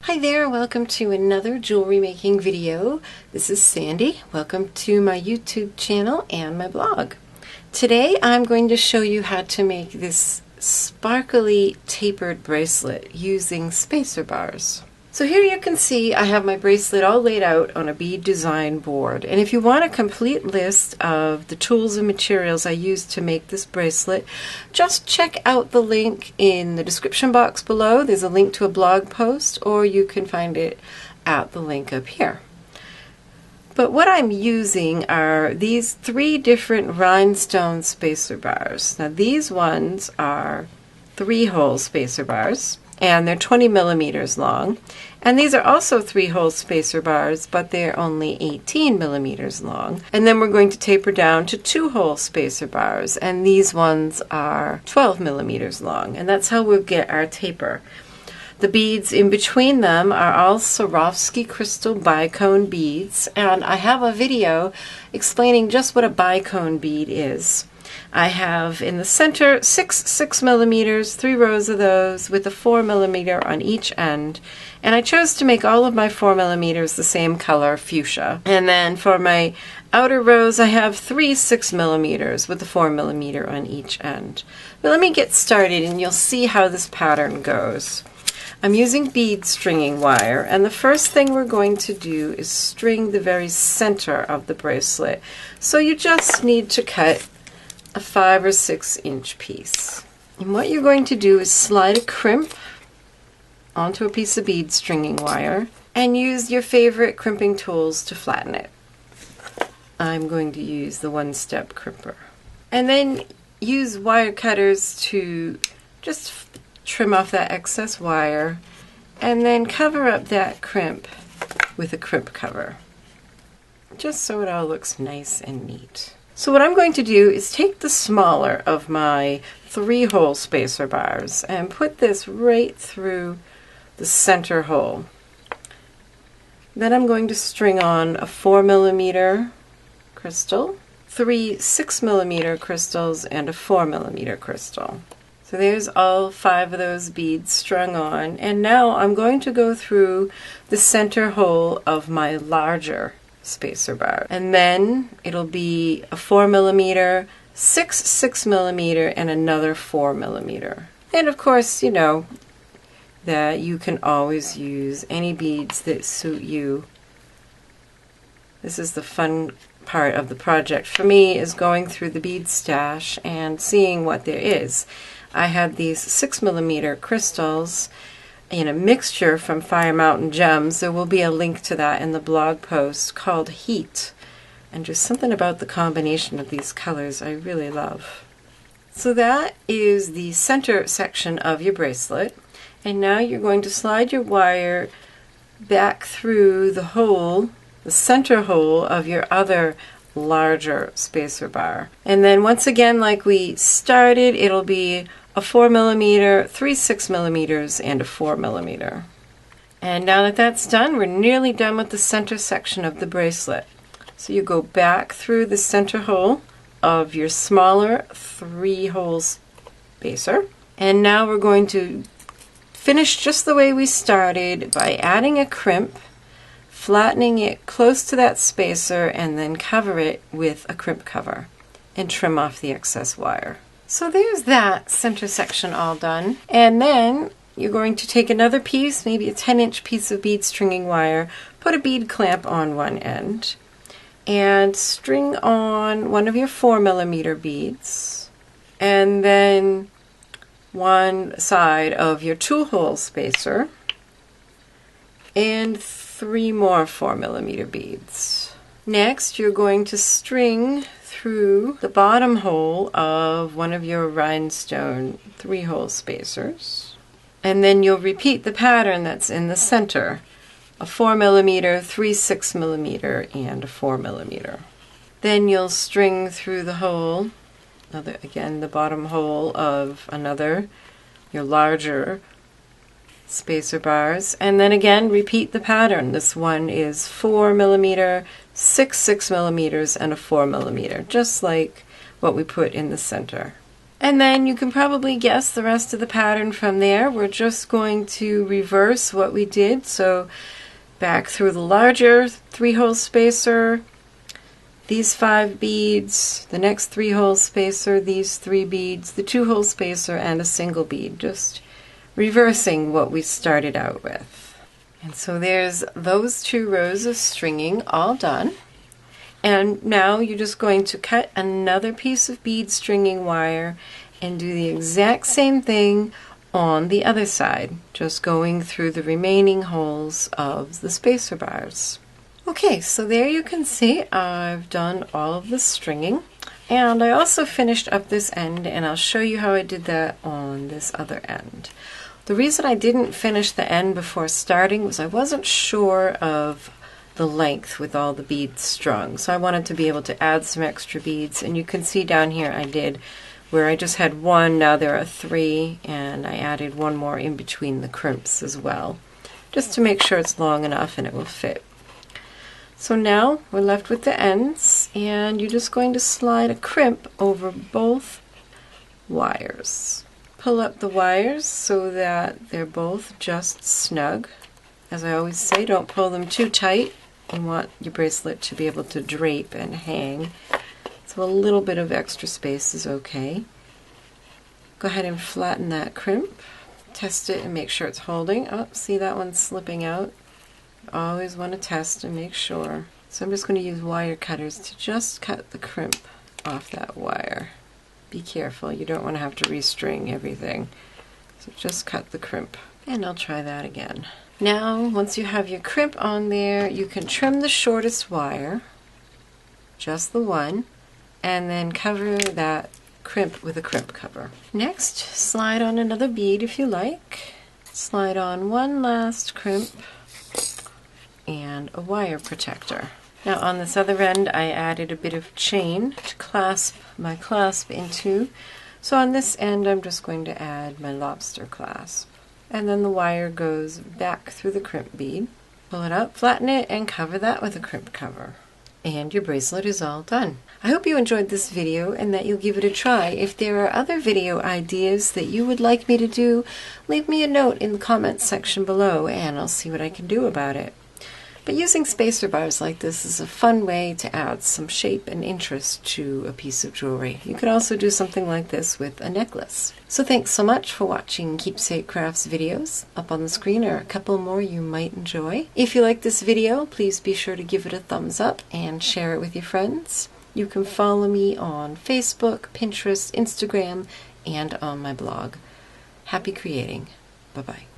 Hi there, welcome to another jewelry making video. This is Sandy. Welcome to my YouTube channel and my blog. Today I'm going to show you how to make this sparkly tapered bracelet using spacer bars. So here you can see I have my bracelet all laid out on a bead design board, and if you want a complete list of the tools and materials I used to make this bracelet, just check out the link in the description box below. There's a link to a blog post, or you can find it at the link up here. But what I'm using are these three different rhinestone spacer bars. Now these ones are 3-hole spacer bars, and they're 20 millimeters long. And these are also 3-hole spacer bars, but they're only 18 millimeters long. And then we're going to taper down to 2-hole spacer bars, and these ones are 12 millimeters long. And that's how we'll get our taper. The beads in between them are all Swarovski crystal bicone beads, and I have a video explaining just what a bicone bead is. I have in the center 6 millimeters, 3 rows of those with a 4 millimeter on each end, and I chose to make all of my 4 millimeters the same color, fuchsia. And then for my outer rows I have 3 6 millimeters with a 4 millimeter on each end. But let me get started and you'll see how this pattern goes. I'm using bead stringing wire, and the first thing we're going to do is string the very center of the bracelet. So you just need to cut a 5 or 6 inch piece. And what you're going to do is slide a crimp onto a piece of bead stringing wire and use your favorite crimping tools to flatten it. I'm going to use the one-step crimper. And then use wire cutters to just trim off that excess wire, and then cover up that crimp with a crimp cover, just so it all looks nice and neat. So what I'm going to do is take the smaller of my 3-hole spacer bars and put this right through the center hole. Then I'm going to string on a 4 millimeter crystal, 3 6 millimeter crystals, and a 4 millimeter crystal. So there's all 5 of those beads strung on, and now I'm going to go through the center hole of my larger spacer bar, and then it'll be a 4 millimeter, 6 millimeter, and another 4 millimeter. And of course, you know that you can always use any beads that suit you. This is the fun part of the project for me, is going through the bead stash and seeing what there is. I had these 6 millimeter crystals in a mixture from Fire Mountain Gems. There will be a link to that in the blog post, called Heat. And just something about the combination of these colors I really love. So that is the center section of your bracelet. And now you're going to slide your wire back through the hole, the center hole of your other larger spacer bar. And then once again, like we started, it'll be a 4 millimeter, 3 6 millimeters, and a 4 millimeter. And now that that's done, we're nearly done with the center section of the bracelet. So you go back through the center hole of your smaller 3-hole spacer, and now we're going to finish just the way we started by adding a crimp, flattening it close to that spacer, and then cover it with a crimp cover and trim off the excess wire. So there's that center section all done. And then you're going to take another piece, maybe a 10-inch piece of bead stringing wire, put a bead clamp on one end, and string on one of your 4 millimeter beads, and then one side of your 2-hole spacer, and 3 more 4 millimeter beads. Next, you're going to string through the bottom hole of one of your rhinestone 3-hole spacers, and then you'll repeat the pattern that's in the center: a 4 millimeter, 3 6 millimeter, and a 4 millimeter. Then you'll string through the hole, again the bottom hole of another, your larger spacer bars, and then again repeat the pattern. This one is 4 millimeter, 6 millimeters, and a 4 millimeter, just like what we put in the center. And then you can probably guess the rest of the pattern from there. We're just going to reverse what we did. So back through the larger 3-hole spacer, these 5 beads, the next 3-hole spacer, these 3 beads, the 2-hole spacer, and a single bead. Just reversing what we started out with. And so there's those 2 rows of stringing all done. And now you're just going to cut another piece of bead stringing wire and do the exact same thing on the other side, just going through the remaining holes of the spacer bars. Okay, so there you can see I've done all of the stringing, and I also finished up this end, and I'll show you how I did that on this other end. The reason I didn't finish the end before starting was I wasn't sure of the length with all the beads strung, so I wanted to be able to add some extra beads, and you can see down here I did where I just had 1, now there are 3, and I added 1 more in between the crimps as well, just to make sure it's long enough and it will fit. So now we're left with the ends, and you're just going to slide a crimp over both wires. Pull up the wires so that they're both just snug. As I always say, don't pull them too tight. You want your bracelet to be able to drape and hang. So a little bit of extra space is okay. Go ahead and flatten that crimp. Test it and make sure it's holding. Oh, see that one's slipping out? Always want to test and make sure. So I'm just going to use wire cutters to just cut the crimp off that wire. Be careful, you don't want to have to restring everything. So just cut the crimp. And I'll try that again. Now, once you have your crimp on there, you can trim the shortest wire, just the one, and then cover that crimp with a crimp cover. Next, slide on another bead if you like. Slide on one last crimp and a wire protector. Now on this other end I added a bit of chain to clasp my clasp into. So on this end I'm just going to add my lobster clasp. And then the wire goes back through the crimp bead. Pull it up, flatten it, and cover that with a crimp cover. And your bracelet is all done. I hope you enjoyed this video and that you'll give it a try. If there are other video ideas that you would like me to do, leave me a note in the comments section below and I'll see what I can do about it. But using spacer bars like this is a fun way to add some shape and interest to a piece of jewelry. You could also do something like this with a necklace. So thanks so much for watching Keepsake Crafts videos. Up on the screen are a couple more you might enjoy. If you like this video, please be sure to give it a thumbs up and share it with your friends. You can follow me on Facebook, Pinterest, Instagram, and on my blog. Happy creating. Bye-bye.